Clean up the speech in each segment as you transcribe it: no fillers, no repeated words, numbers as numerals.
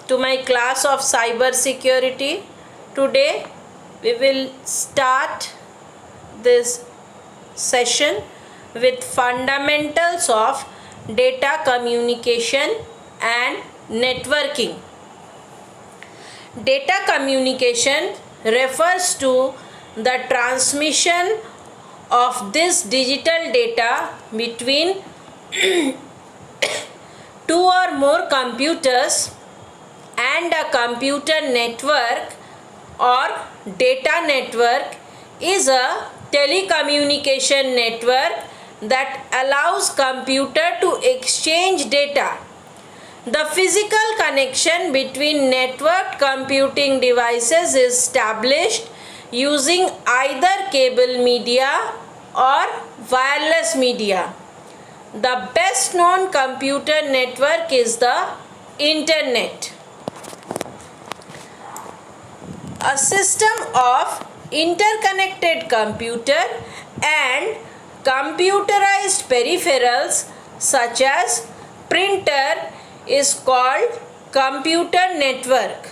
to my class of cyber security. Today we will start this session with fundamentals of data communication and networking. Data communication refers to the transmission of this digital data between two or more computers, and a computer network or data network is a telecommunication network that allows computer to exchange data. The physical connection between networked computing devices is established using either cable media or wireless media. The best known computer network is the Internet. A system of interconnected computer and computerized peripherals such as printer is called computer network.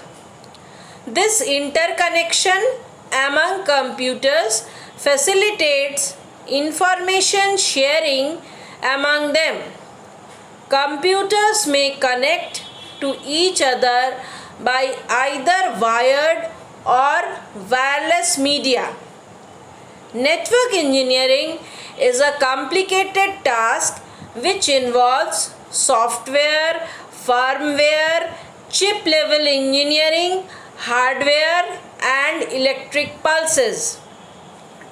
This interconnection among computers facilitates information sharing among them. Computers may connect to each other by either wired or wireless media. Network engineering is a complicated task which involves software, firmware, chip level engineering, hardware and electric pulses.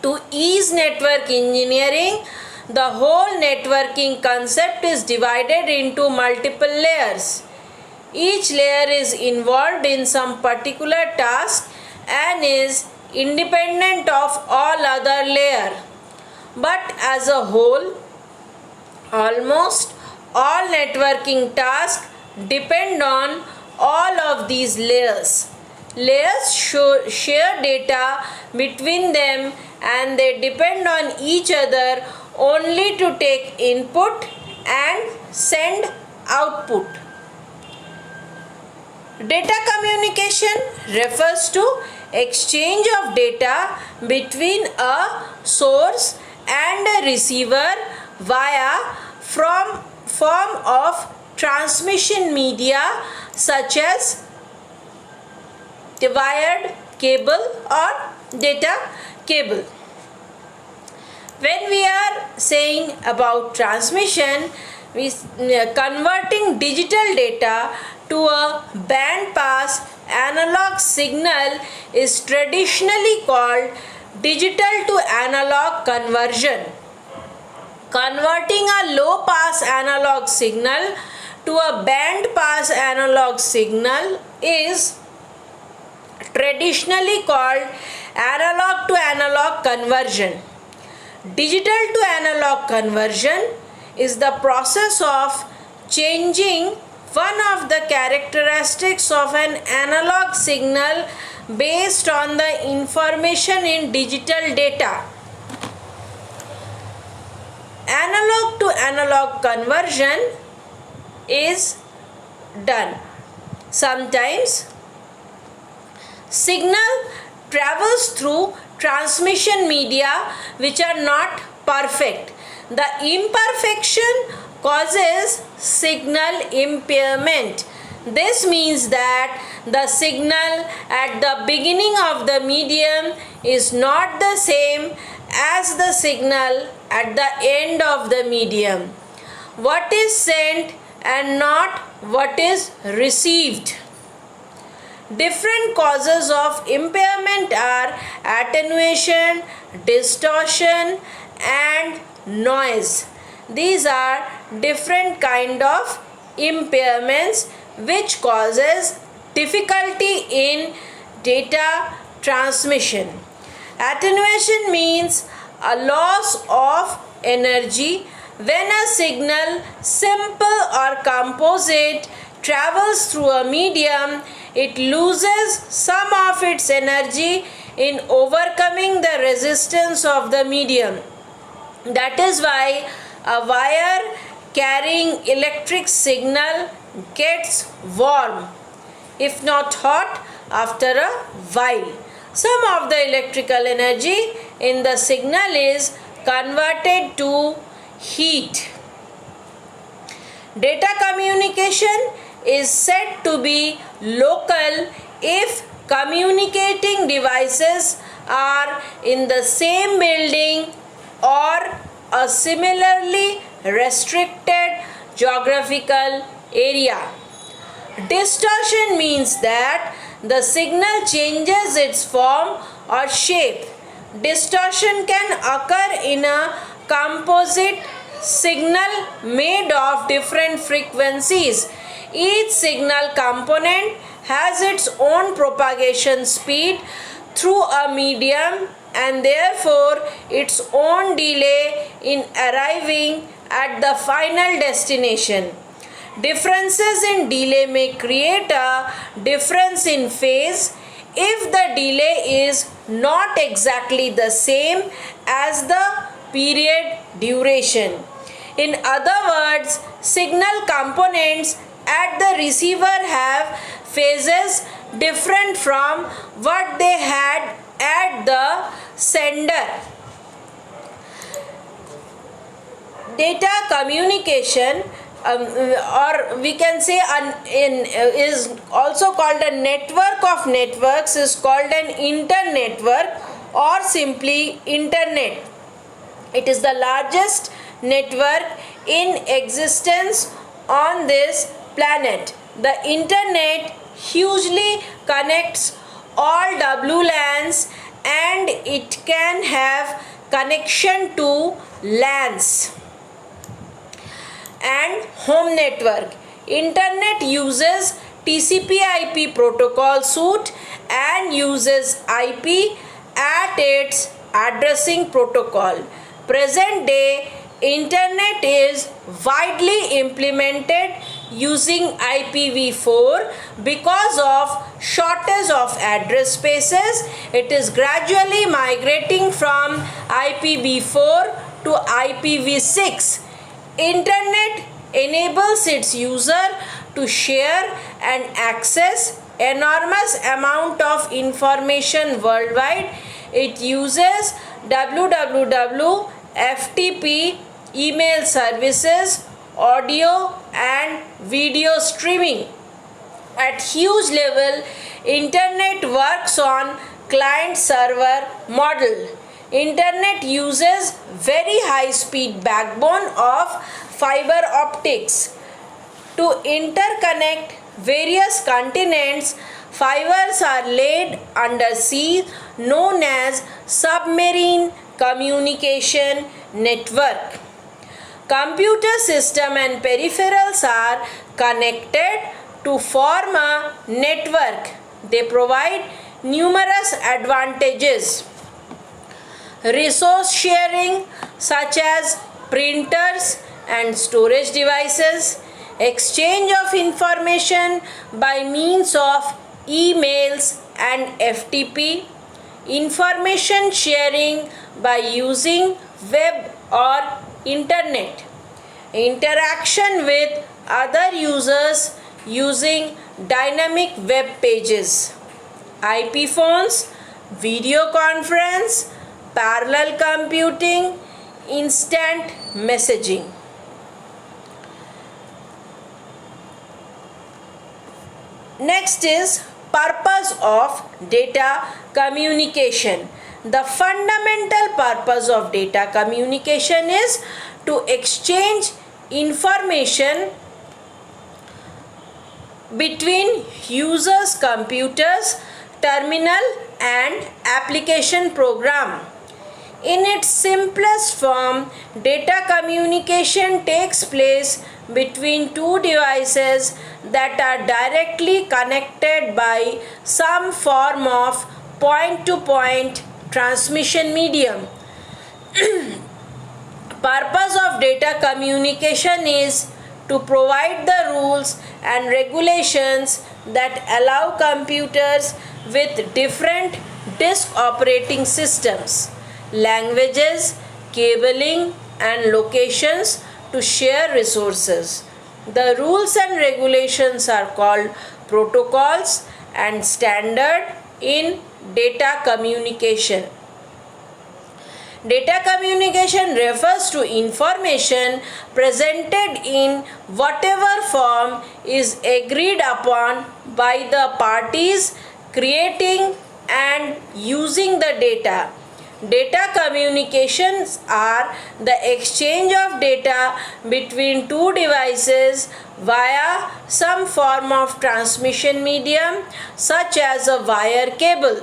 To ease network engineering, the whole networking concept is divided into multiple layers. Each layer is involved in some particular task and is independent of all other layers. But as a whole, almost all networking tasks depend on all of these layers. Layers share data between them and they depend on each other only to take input and send output. Data communication refers to exchange of data between a source and a receiver via form of transmission media such as wired cable or data cable. When we are saying about transmission, converting digital data to a band pass analog signal is traditionally called digital to analog conversion. Converting a low pass analog signal to a band pass analog signal is traditionally called analog to analog conversion. Digital to analog conversion is the process of changing one of the characteristics of an analog signal based on the information in digital data. Analog to analog conversion is done. Sometimes signal travels through transmission media which are not perfect. The imperfection causes signal impairment. This means that the signal at the beginning of the medium is not the same as the signal at the end of the medium. What is sent and not what is received. Different causes of impairment are attenuation, distortion and noise. These are different kind of impairments which causes difficulty in data transmission. Attenuation means a loss of energy when a signal, simple or composite, travels through a medium. It loses some of its energy in overcoming the resistance of the medium. That is why a wire carrying electric signal gets warm. if not hot, after a while. Some of the electrical energy in the signal is converted to heat. Data communication is said to be local if communicating devices are in the same building or a similarly restricted geographical area. Distortion means that the signal changes its form or shape. Distortion can occur in a composite signal made of different frequencies. Each signal component has its own propagation speed through a medium and therefore its own delay in arriving at the final destination. Differences in delay may create a difference in phase if the delay is not exactly the same as the period duration. In other words, signal components at the receiver have phases different from what they had at the sender. Data communication or we can say is also called a network of networks, is called an internetwork or simply internet. It is the largest network in existence on this planet. The internet hugely connects all WLANs and it can have connection to LANs. And home network. Internet uses TCP/IP protocol suite and uses IP at its addressing protocol. Present day internet is widely implemented using IPv4 because of shortage of address spaces. It is gradually migrating from IPv4 to IPv6. Internet enables its user to share and access enormous amount of information worldwide. It uses www, FTP, email services, audio and video streaming. At huge level, internet works on client-server model. Internet uses very high speed backbone of fiber optics. To interconnect various continents, fibers are laid under sea known as submarine communication network. Computer system and peripherals are connected to form a network. They provide numerous advantages. Resource sharing such as printers and storage devices, exchange of information by means of emails and FTP, information sharing by using web or internet, interaction with other users using dynamic web pages, IP phones, video conference, parallel computing, instant messaging. Next is purpose of data communication. The fundamental purpose of data communication is to exchange information between users' computers, terminal and application program. In its simplest form, data communication takes place between two devices that are directly connected by some form of point-to-point transmission medium. Purpose of data communication is to provide the rules and regulations that allow computers with different disk operating systems, languages, cabling and locations to share resources. The rules and regulations are called protocols and standard in data communication. Data communication refers to information presented in whatever form is agreed upon by the parties creating and using the data. Data communications are the exchange of data between two devices via some form of transmission medium such as a wire cable.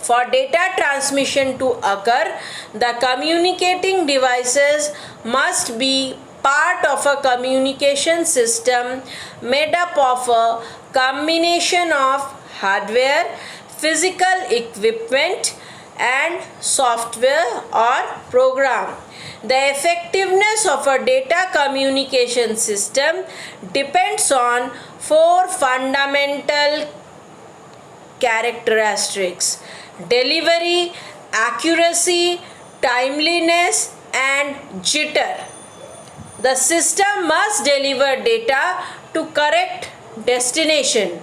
For data transmission to occur, the communicating devices must be part of a communication system made up of a combination of hardware, physical equipment, and software or program. The effectiveness of a data communication system depends on four fundamental characteristics: delivery, accuracy, timeliness, and jitter. The system must deliver data to correct destination.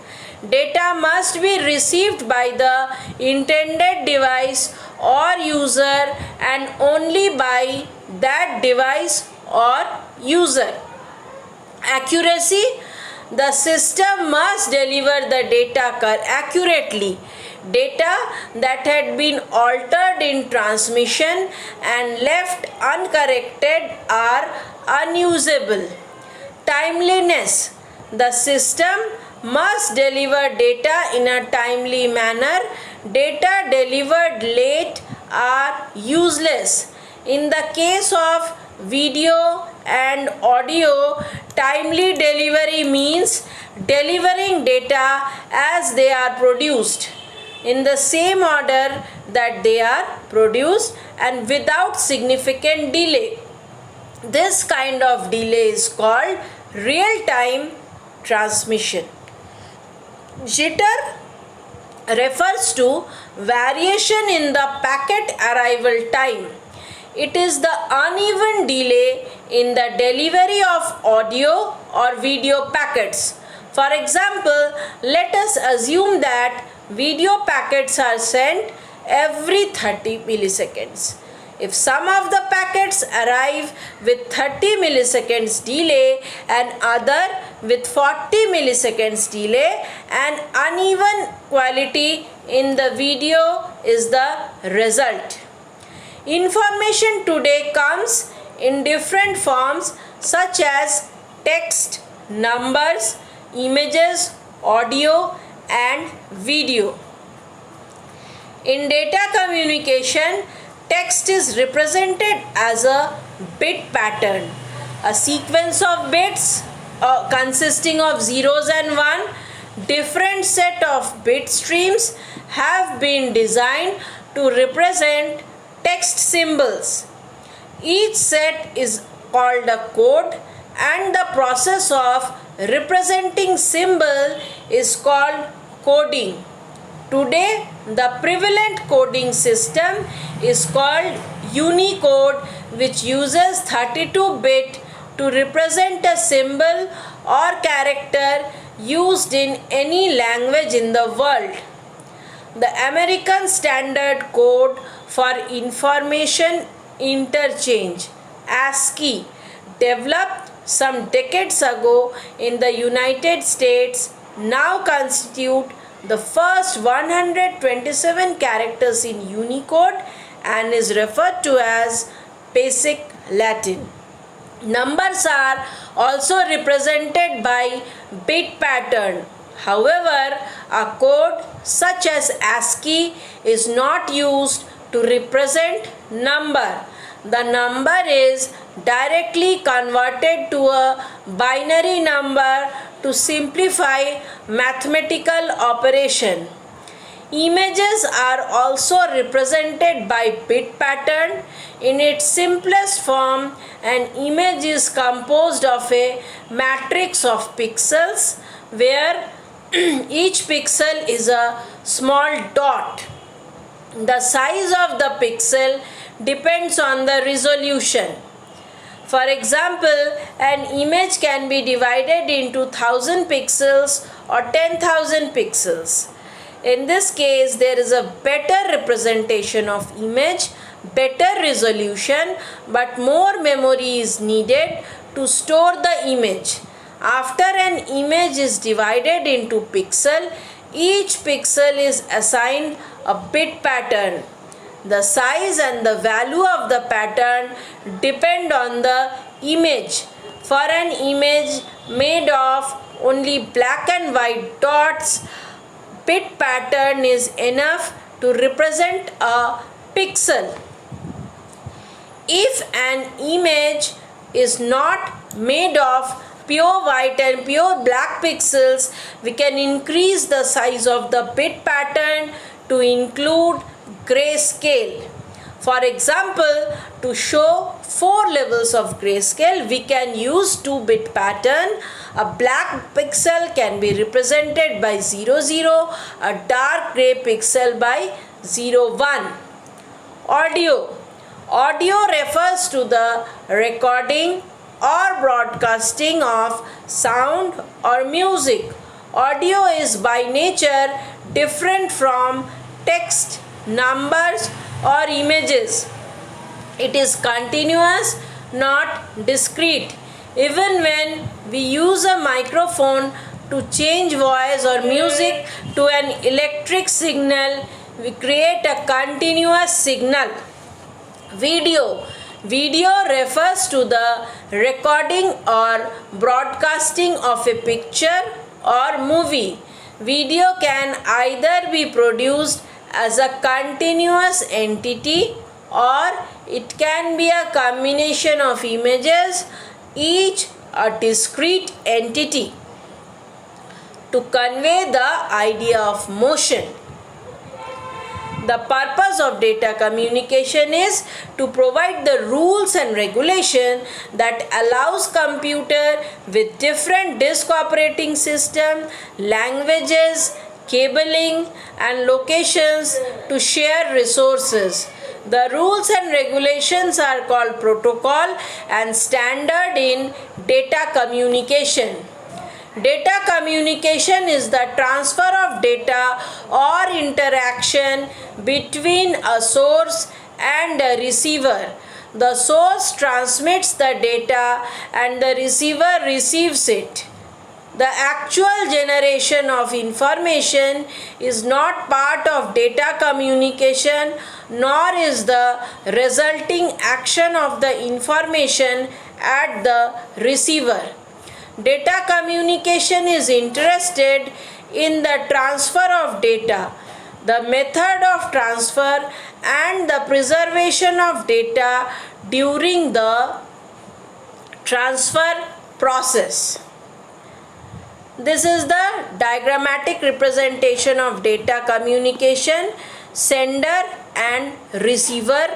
Data must be received by the intended device or user and only by that device or user. Accuracy: the system must deliver the data accurately. Data that had been altered in transmission and left uncorrected are unusable. Timeliness: the system must deliver data in a timely manner. Data delivered late are useless. In the case of video and audio, timely delivery means delivering data as they are produced, in the same order that they are produced and without significant delay. This kind of delay is called real-time transmission. Jitter refers to variation in the packet arrival time. It is the uneven delay in the delivery of audio or video packets. For example, let us assume that video packets are sent every 30 milliseconds. If some of the packets arrive with 30 milliseconds delay and other with 40 milliseconds delay, an uneven quality in the video is the result. Information today comes in different forms such as text, numbers, images, audio, and video. In data communication, text is represented as a bit pattern, a sequence of bits consisting of zeros and one. Different set of bit streams have been designed to represent text symbols. Each set is called a code, and the process of representing symbol is called coding. Today, the prevalent coding system is called Unicode, which uses 32-bit to represent a symbol or character used in any language in the world. The American Standard Code for Information Interchange, ASCII, developed some decades ago in the United States, now constitute the first 127 characters in Unicode and is referred to as Basic Latin. Numbers are also represented by bit pattern. However, a code such as ASCII is not used to represent number. The number is directly converted to a binary number to simplify mathematical operation. Images are also represented by bit pattern. In its simplest form, an image is composed of a matrix of pixels where each pixel is a small dot. The size of the pixel depends on the resolution. For example, an image can be divided into 1000 pixels or 10,000 pixels. In this case, there is a better representation of image, better resolution, but more memory is needed to store the image. After an image is divided into pixel, each pixel is assigned a bit pattern. The size and the value of the pattern depend on the image. For an image made of only black and white dots, bit pattern is enough to represent a pixel. If an image is not made of pure white and pure black pixels, we can increase the size of the bit pattern to include grayscale. For example, to show 4 levels of grayscale, we can use 2-bit pattern. A black pixel can be represented by 0, 0, a dark gray pixel by 0, 1. Audio. Audio refers to the recording or broadcasting of sound or music. Audio is by nature different from text, numbers or images. It is continuous, not discrete. Even when we use a microphone to change voice or music to an electric signal, we create a continuous signal. Video. Video refers to the recording or broadcasting of a picture or movie. Video can either be produced as a continuous entity or it can be a combination of images, each a discrete entity, to convey the idea of motion. The purpose of data communication is to provide the rules and regulation that allows computer with different disk operating system, languages, cabling and locations to share resources. The rules and regulations are called protocol and standard in data communication. Data communication is the transfer of data or interaction between a source and a receiver. The source transmits the data and the receiver receives it. The actual generation of information is not part of data communication, nor is the resulting action of the information at the receiver. Data communication is interested in the transfer of data, the method of transfer and the preservation of data during the transfer process. This is the diagrammatic representation of data communication. Sender and receiver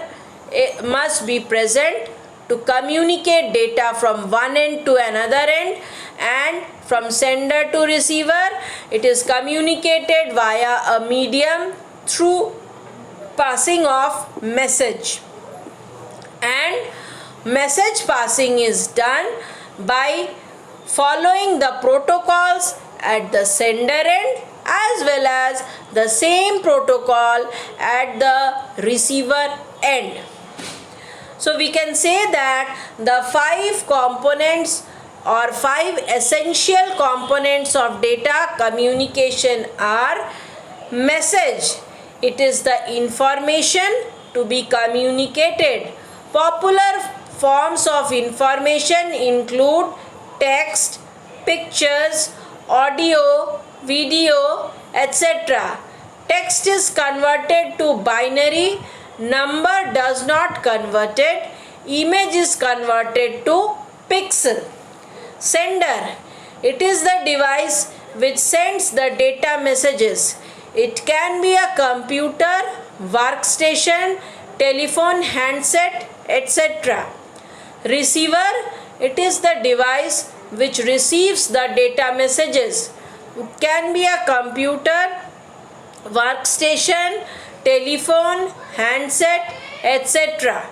must be present to communicate data from one end to another end, and from sender to receiver it is communicated via a medium through passing of message, and message passing is done by following the protocols at the sender end as well as the same protocol at the receiver end. So we can say that the 5 components or 5 essential components of data communication are: message, it is the information to be communicated. Popular forms of information include text, pictures, audio, video, etc. Text is converted to binary, number does not convert it, image is converted to pixel. Sender, it is the device which sends the data messages. It can be a computer, workstation, telephone, handset, etc. Receiver, it is the device which receives the data messages. It can be a computer, workstation, telephone, handset, etc.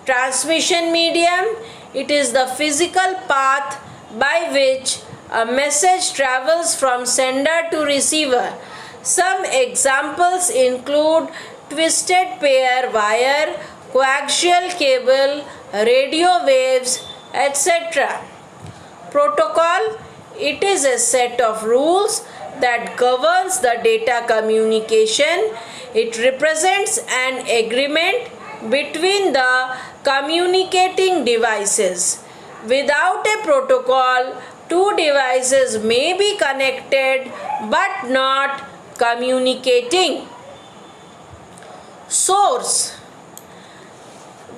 Transmission medium, it is the physical path by which a message travels from sender to receiver. Some examples include twisted pair wire, coaxial cable, radio waves, etc. Protocol: it is a set of rules that governs the data communication. It represents an agreement between the communicating devices. Without a protocol, two devices may be connected but not communicating. Source: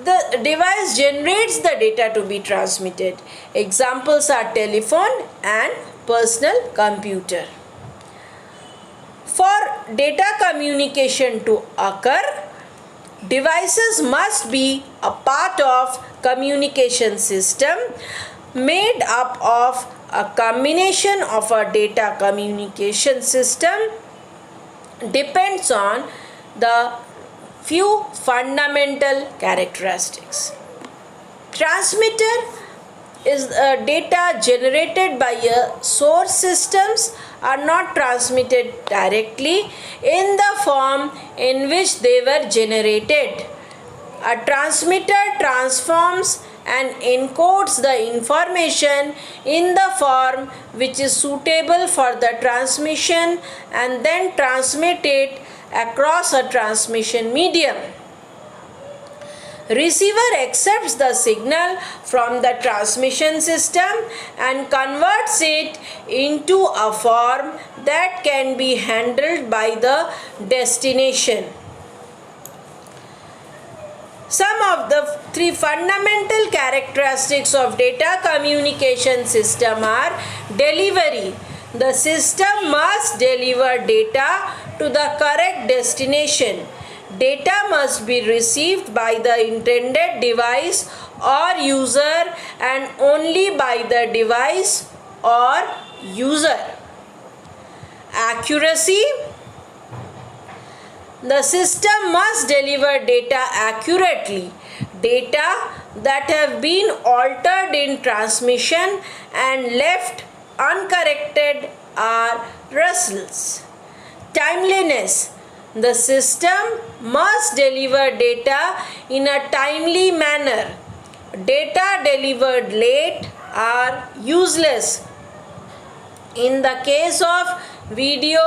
the device generates the data to be transmitted. Examples are telephone and personal computer. For data communication to occur, devices must be a part of communication system made up of a combination of a data communication system depends on the few fundamental characteristics. Transmitter is data generated by a source. Systems are not transmitted directly in the form in which they were generated. A transmitter transforms and encodes the information in the form which is suitable for the transmission and then transmit it across a transmission medium. Receiver accepts the signal from the transmission system and converts it into a form that can be handled by the destination. Some of the three fundamental characteristics of data communication system are: delivery. The system must deliver data to the correct destination. Data must be received by the intended device or user and only by the device or user. Accuracy. The system must deliver data accurately. Data that have been altered in transmission and left uncorrected are results. Timeliness. The system must deliver data in a timely manner. Data delivered late are useless. In the case of video,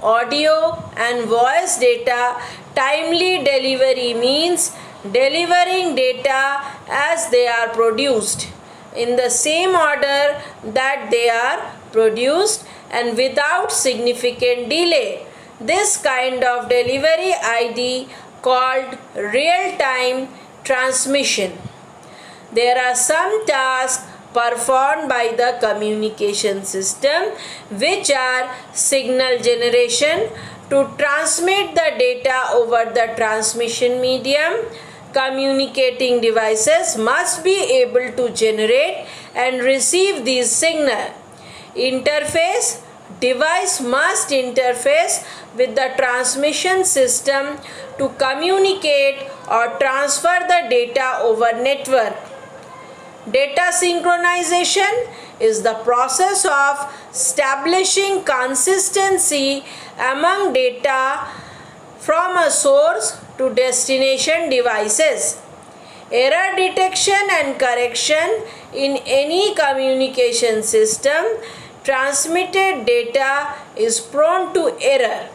audio and voice data, timely delivery means delivering data as they are produced, in the same order that they are produced and without significant delay. This kind of delivery ID called real-time transmission. There are some tasks performed by the communication system which are signal generation to transmit the data over the transmission medium. Communicating devices must be able to generate and receive these signals. Interface. Device must interface with the transmission system to communicate or transfer the data over network. Data synchronization is the process of establishing consistency among data from a source to destination devices. Error detection and correction in any communication system. Transmitted data is prone to error.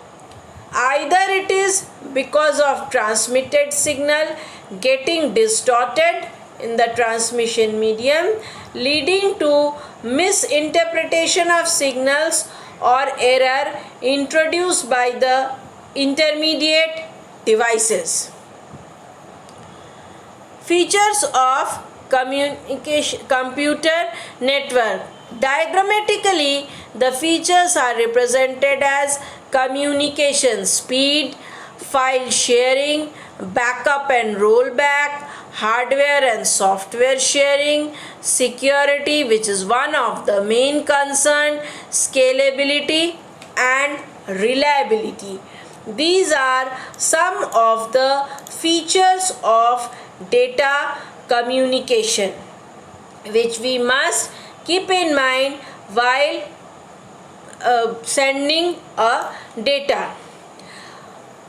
Either it is because of transmitted signal getting distorted in the transmission medium, leading to misinterpretation of signals, or error introduced by the intermediate devices. Features of computer network. Diagrammatically, the features are represented as communication speed, file sharing, backup and rollback, hardware and software sharing, security, which is one of the main concern, scalability and reliability. These are some of the features of data communication which we must keep in mind while sending a data.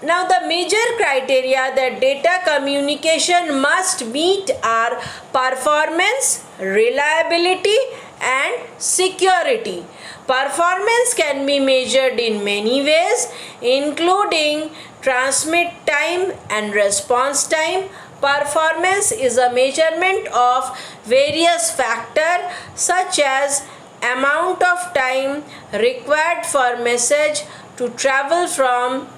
Now the major criteria that data communication must meet are performance, reliability and security. Performance can be measured in many ways, including transmit time and response time. Performance is a measurement of various factors such as amount of time required for message to travel from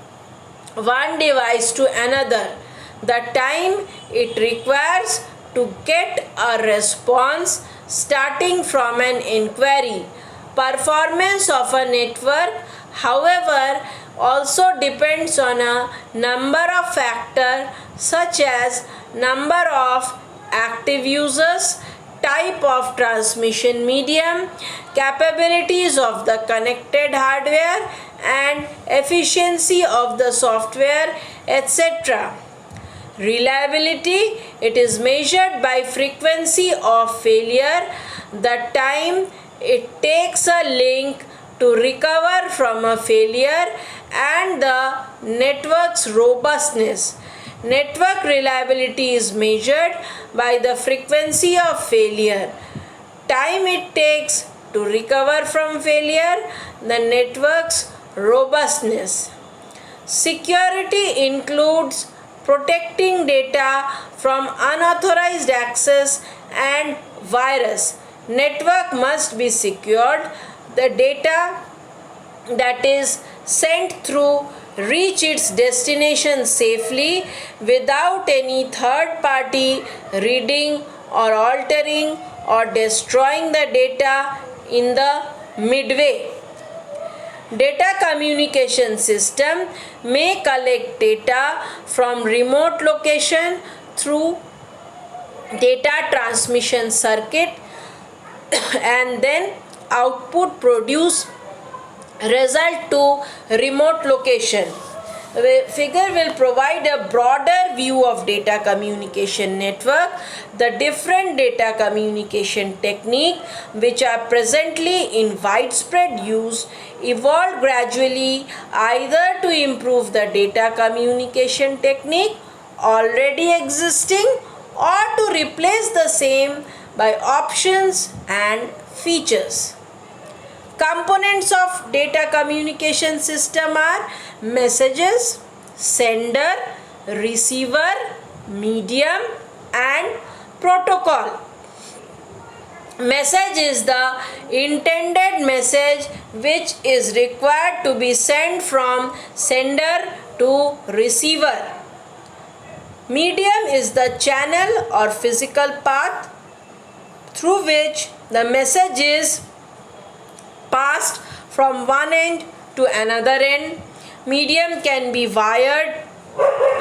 one device to another, the time it requires to get a response starting from an inquiry. Performance of a network, however, also depends on a number of factors such as number of active users, type of transmission medium, capabilities of the connected hardware and efficiency of the software, etc. Reliability, it is measured by frequency of failure, the time it takes a link to recover from a failure and the network's robustness. Network reliability is measured by the frequency of failure, time it takes to recover from failure, the network's robustness. Security includes protecting data from unauthorized access and virus. Network must be secured. The data that is sent through reach its destination safely without any third party reading or altering or destroying the data in the midway. Data communication system may collect data from remote location through data transmission circuit and then output produce result to remote location. The figure will provide a broader view of data communication network. The different data communication technique which are presently in widespread use evolved gradually either to improve the data communication technique already existing or to replace the same by options and features. Components of data communication system are messages, sender, receiver, medium and protocol. Message is the intended message which is required to be sent from sender to receiver. Medium is the channel or physical path through which the message is passed from one end to another end. Medium can be wired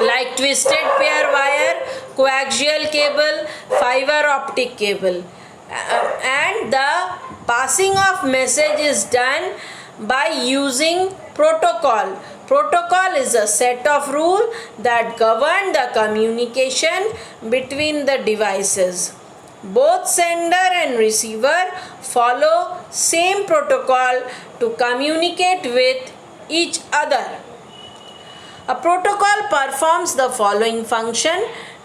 like twisted pair wire, coaxial cable, fiber optic cable. And the passing of message is done by using protocol. Protocol is a set of rules that govern the communication between the devices. Both sender and receiver follow same protocol to communicate with each other. A protocol performs the following function: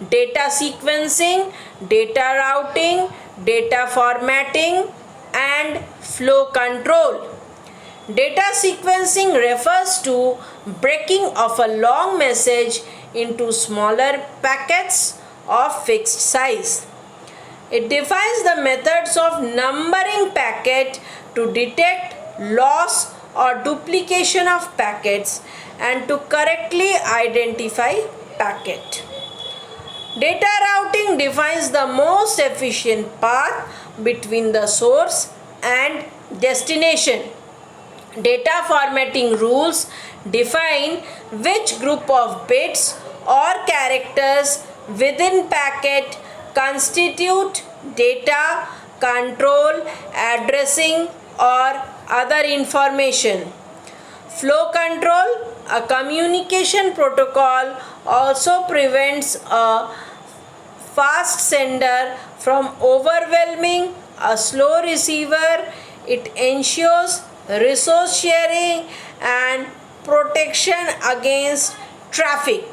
data sequencing, data routing, data formatting and flow control. Data sequencing refers to breaking of a long message into smaller packets of fixed size. It defines the methods of numbering packet to detect loss or duplication of packets and to correctly identify packet. Data routing defines the most efficient path between the source and destination. Data formatting rules define which group of bits or characters within packet constitute data, control, addressing or other information. Flow control, a communication protocol, also prevents a fast sender from overwhelming a slow receiver It ensures resource sharing and protection against traffic.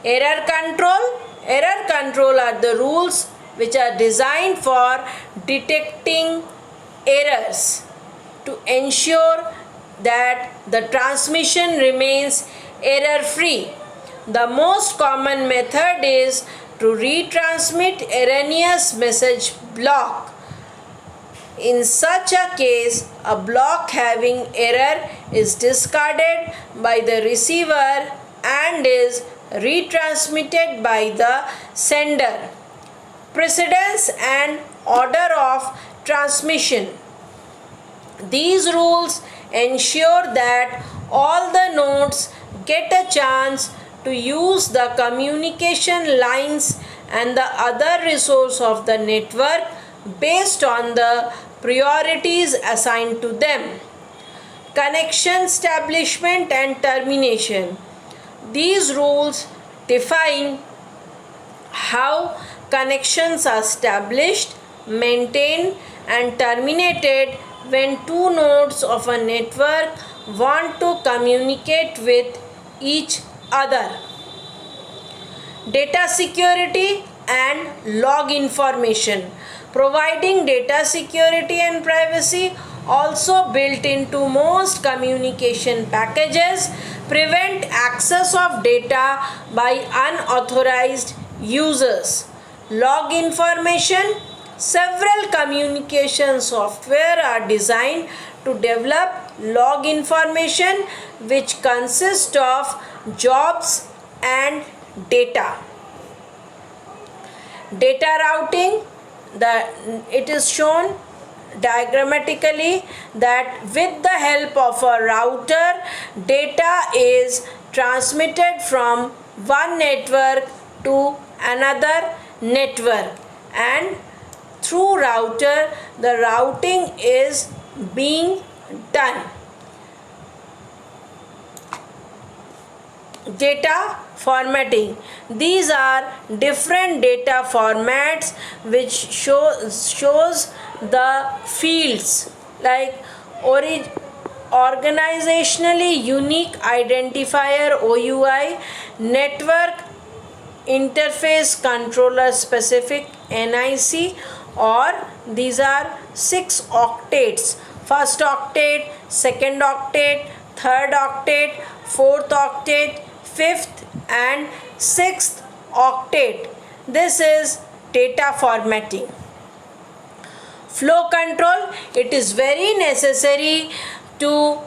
Error control. Error control are the rules which are designed for detecting errors to ensure that the transmission remains error free. The most common method is to retransmit erroneous message block. In such a case, a block having error is discarded by the receiver and is retransmitted by the sender. Precedence and order of transmission. These rules ensure that all the nodes get a chance to use the communication lines and the other resource of the network based on the priorities assigned to them. Connection establishment and termination. These rules define how connections are established, maintained, and terminated when two nodes of a network want to communicate with each other. Data security and log information. Providing data security and privacy, also built into most communication packages, prevent access of data by unauthorized users. Log information. Several communication software are designed to develop log information which consist of jobs and data. Data routing. It is shown diagrammatically that with the help of a router, data is transmitted from one network to another network, and through router the routing is being done. Data formatting. These are different data formats which shows the fields like organizationally unique identifier OUI, network interface controller specific NIC, or these are 6 octets: first octet, second octet, third octet, fourth octet, fifth and sixth octet. This is data formatting. Flow control. It is very necessary to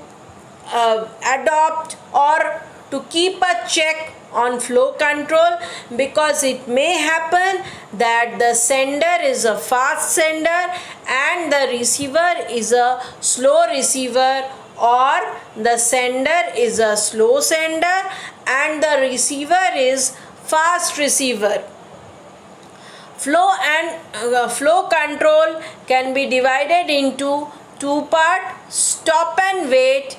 adopt or to keep a check on flow control, because it may happen that the sender is a fast sender and the receiver is a slow receiver, or the sender is a slow sender and the receiver is fast receiver. Flow control can be divided into two parts: stop and wait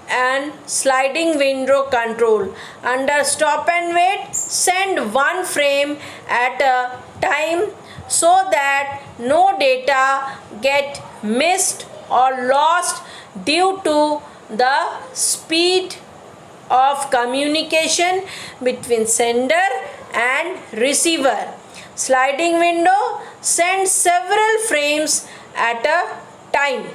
and sliding window control. Under stop and wait, send one frame at a time so that no data get missed or lost due to the speed of communication between sender and receiver. Sliding window sends several frames at a time.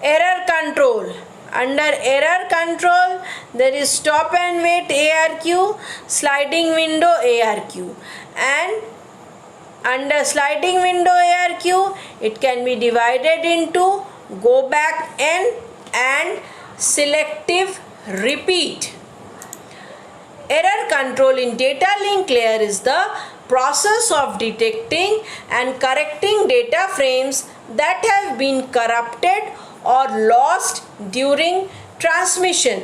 Error control. Under error control, there is stop and wait ARQ, sliding window ARQ, and under sliding window ARQ, it can be divided into go back N and selective repeat. Error control in data link layer is the process of detecting and correcting data frames that have been corrupted or lost during transmission.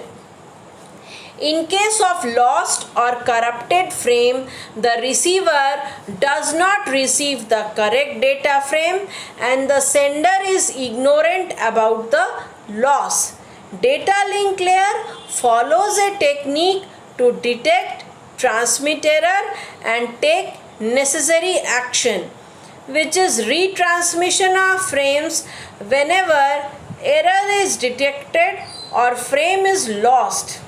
In case of lost or corrupted frame, the receiver does not receive the correct data frame and the sender is ignorant about the loss. Data link layer follows a technique to detect transmit error and take necessary action. which is retransmission of frames whenever error is detected or frame is lost.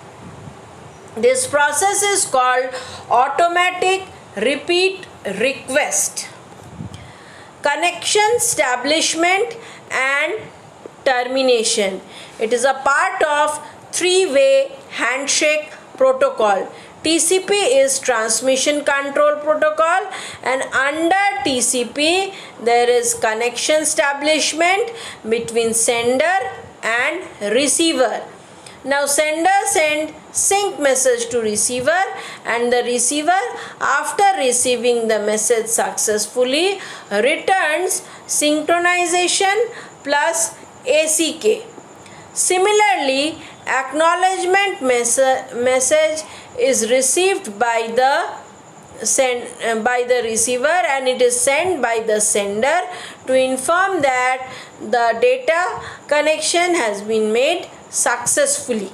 This process is called automatic repeat request. Connection establishment and termination. It is a part of three-way handshake protocol. TCP is transmission control protocol, and under TCP there is connection establishment between sender and receiver. Now sender send sync message to receiver, and the receiver, after receiving the message successfully, returns synchronization plus ACK. Similarly, acknowledgement message is received by the receiver, and it is sent by the sender to inform that the data connection has been made successfully.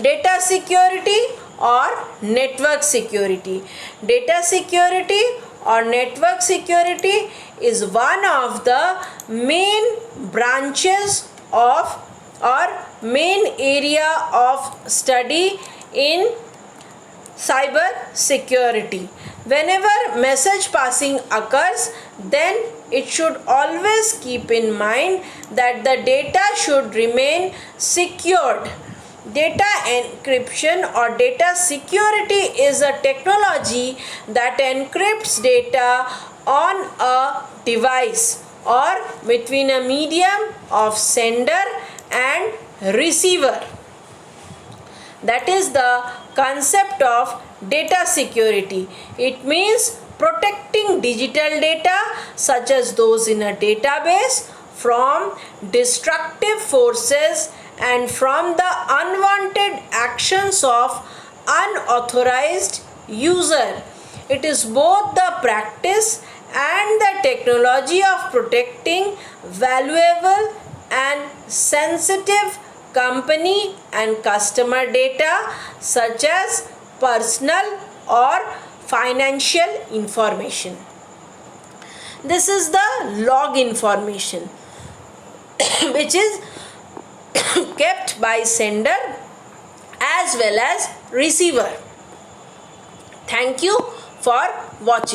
Data security or network security. Data security or network security is one of the main branches of or main area of study in cyber security. Whenever message passing occurs, then it should always keep in mind that the data should remain secured. Data encryption or data security is a technology that encrypts data on a device or between a medium of sender and receiver. That is the concept of data security. It means protecting digital data such as those in a database from destructive forces and from the unwanted actions of unauthorized user. It is both the practice and the technology of protecting valuable and sensitive company and customer data such as personal or financial information. This is the log information which is kept by sender as well as receiver. Thank you for watching.